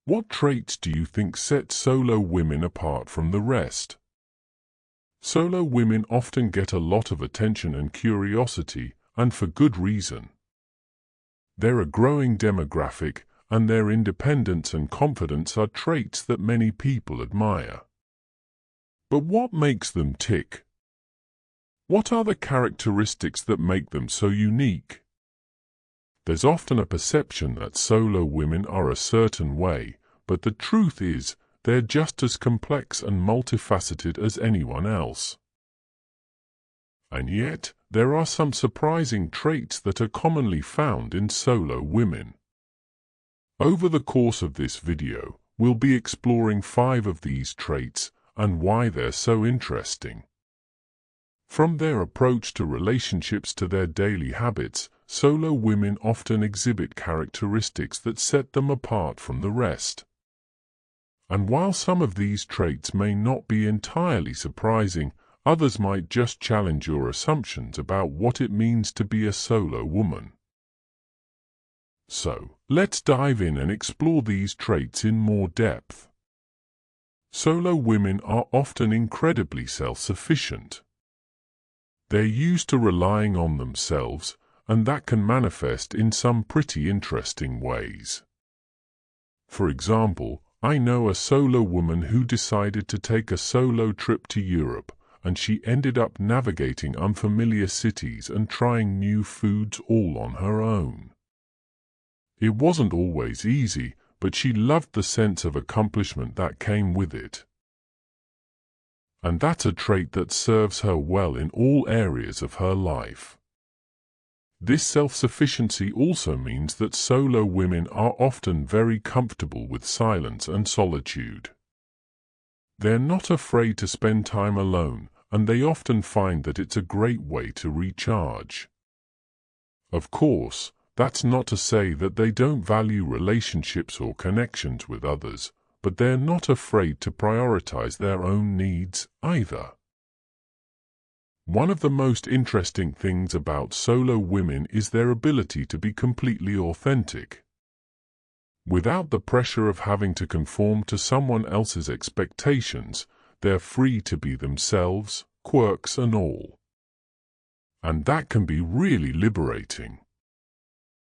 What traits do you think set solo women apart from the rest? Solo women often get a lot of attention and curiosity, and for good reason. They're a growing demographic, and their independence and confidence are traits that many people admire. But what makes them tick? What are the characteristics that make them so unique? There's often a perception that solo women are a certain way, but the truth is, they're just as complex and multifaceted as anyone else. And yet, there are some surprising traits that are commonly found in solo women. Over the course of this video, we'll be exploring 5 of these traits and why they're so interesting. From their approach to relationships to their daily habits, solo women often exhibit characteristics that set them apart from the rest. And while some of these traits may not be entirely surprising, others might just challenge your assumptions about what it means to be a solo woman. So, let's dive in and explore these traits in more depth. Solo women are often incredibly self-sufficient. They're used to relying on themselves, and that can manifest in some pretty interesting ways. For example, I know a solo woman who decided to take a solo trip to Europe, and she ended up navigating unfamiliar cities and trying new foods all on her own. It wasn't always easy, but she loved the sense of accomplishment that came with it. And that's a trait that serves her well in all areas of her life. This self-sufficiency also means that solo women are often very comfortable with silence and solitude. They're not afraid to spend time alone, and they often find that it's a great way to recharge. Of course, that's not to say that they don't value relationships or connections with others, but they're not afraid to prioritize their own needs either. One of the most interesting things about solo women is their ability to be completely authentic. Without the pressure of having to conform to someone else's expectations, they're free to be themselves, quirks and all. And that can be really liberating.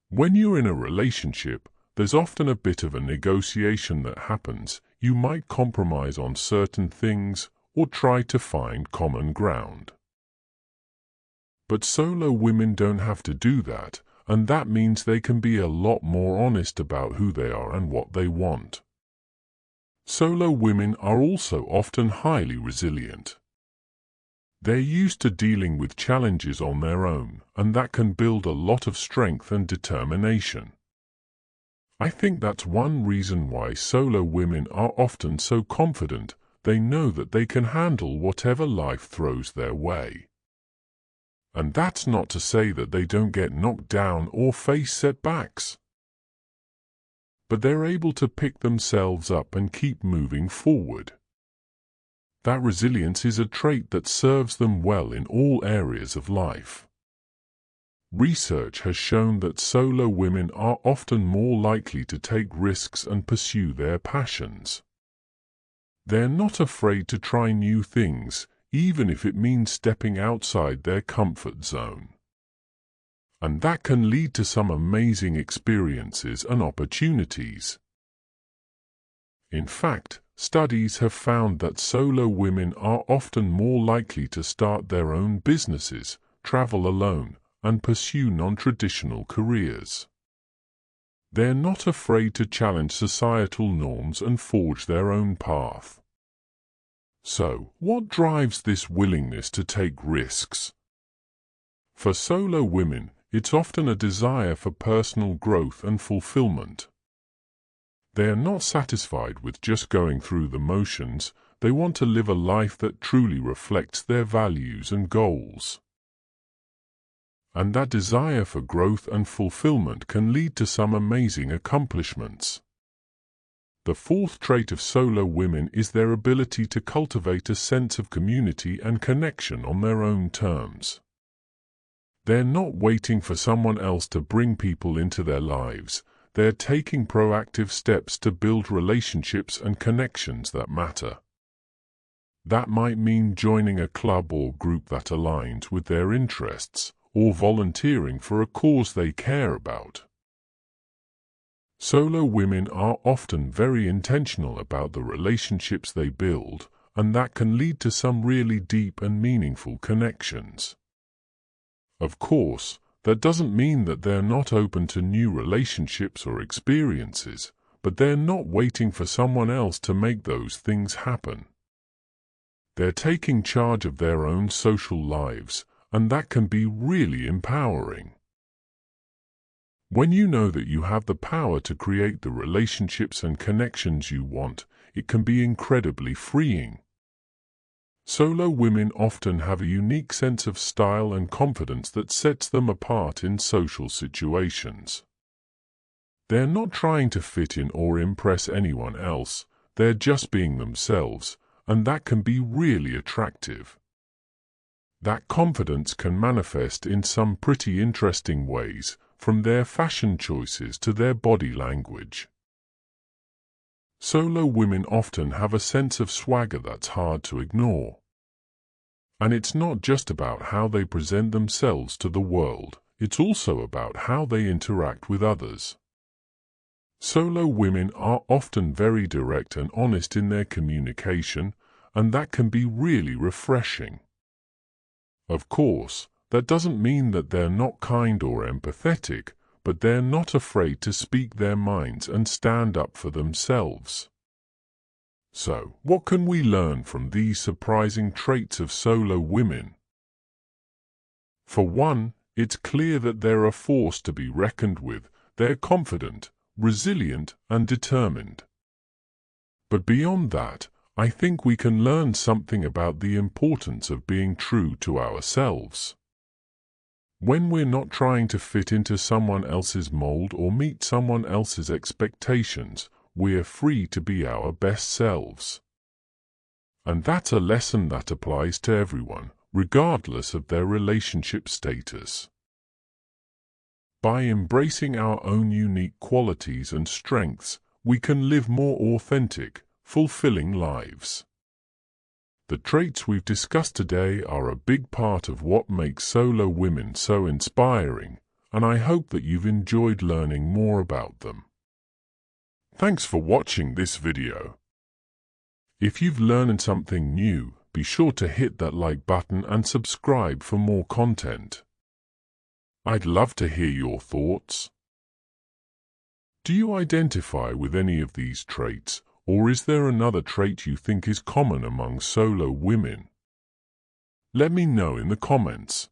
When you're in a relationship, there's often a bit of a negotiation that happens. You might compromise on certain things or try to find common ground. But solo women don't have to do that, and that means they can be a lot more honest about who they are and what they want. Solo women are also often highly resilient. They're used to dealing with challenges on their own, and that can build a lot of strength and determination. I think that's one reason why solo women are often so confident. They know that they can handle whatever life throws their way. And that's not to say that they don't get knocked down or face setbacks. But they're able to pick themselves up and keep moving forward. That resilience is a trait that serves them well in all areas of life. Research has shown that solo women are often more likely to take risks and pursue their passions. They're not afraid to try new things, even if it means stepping outside their comfort zone. And that can lead to some amazing experiences and opportunities. In fact, studies have found that solo women are often more likely to start their own businesses, travel alone, and pursue non-traditional careers. They're not afraid to challenge societal norms and forge their own path. So, what drives this willingness to take risks? For solo women, it's often a desire for personal growth and fulfillment. They are not satisfied with just going through the motions. They want to live a life that truly reflects their values and goals. And that desire for growth and fulfillment can lead to some amazing accomplishments. The 4th trait of solo women is their ability to cultivate a sense of community and connection on their own terms. They're not waiting for someone else to bring people into their lives. they're taking proactive steps to build relationships and connections that matter. That might mean joining a club or group that aligns with their interests, or volunteering for a cause they care about. Solo women are often very intentional about the relationships they build, and that can lead to some really deep and meaningful connections. Of course, that doesn't mean that they're not open to new relationships or experiences, but they're not waiting for someone else to make those things happen. They're taking charge of their own social lives, and that can be really empowering. When you know that you have the power to create the relationships and connections you want, it can be incredibly freeing. Solo women often have a unique sense of style and confidence that sets them apart in social situations. They're not trying to fit in or impress anyone else, they're just being themselves, and that can be really attractive. That confidence can manifest in some pretty interesting ways, from their fashion choices to their body language. Solo women often have a sense of swagger that's hard to ignore. And it's not just about how they present themselves to the world, it's also about how they interact with others. Solo women are often very direct and honest in their communication, and that can be really refreshing. Of course, that doesn't mean that they're not kind or empathetic, but they're not afraid to speak their minds and stand up for themselves. So, what can we learn from these surprising traits of solo women? For one, it's clear that they're a force to be reckoned with. They're confident, resilient, and determined. But beyond that, I think we can learn something about the importance of being true to ourselves. When we're not trying to fit into someone else's mold or meet someone else's expectations, we're free to be our best selves. And that's a lesson that applies to everyone, regardless of their relationship status. By embracing our own unique qualities and strengths, we can live more authentic, fulfilling lives. The traits we've discussed today are a big part of what makes solo women so inspiring, and I hope that you've enjoyed learning more about them. Thanks for watching this video. If you've learned something new, be sure to hit that like button and subscribe for more content. I'd love to hear your thoughts. Do you identify with any of these traits, or is there another trait you think is common among solo women? Let me know in the comments.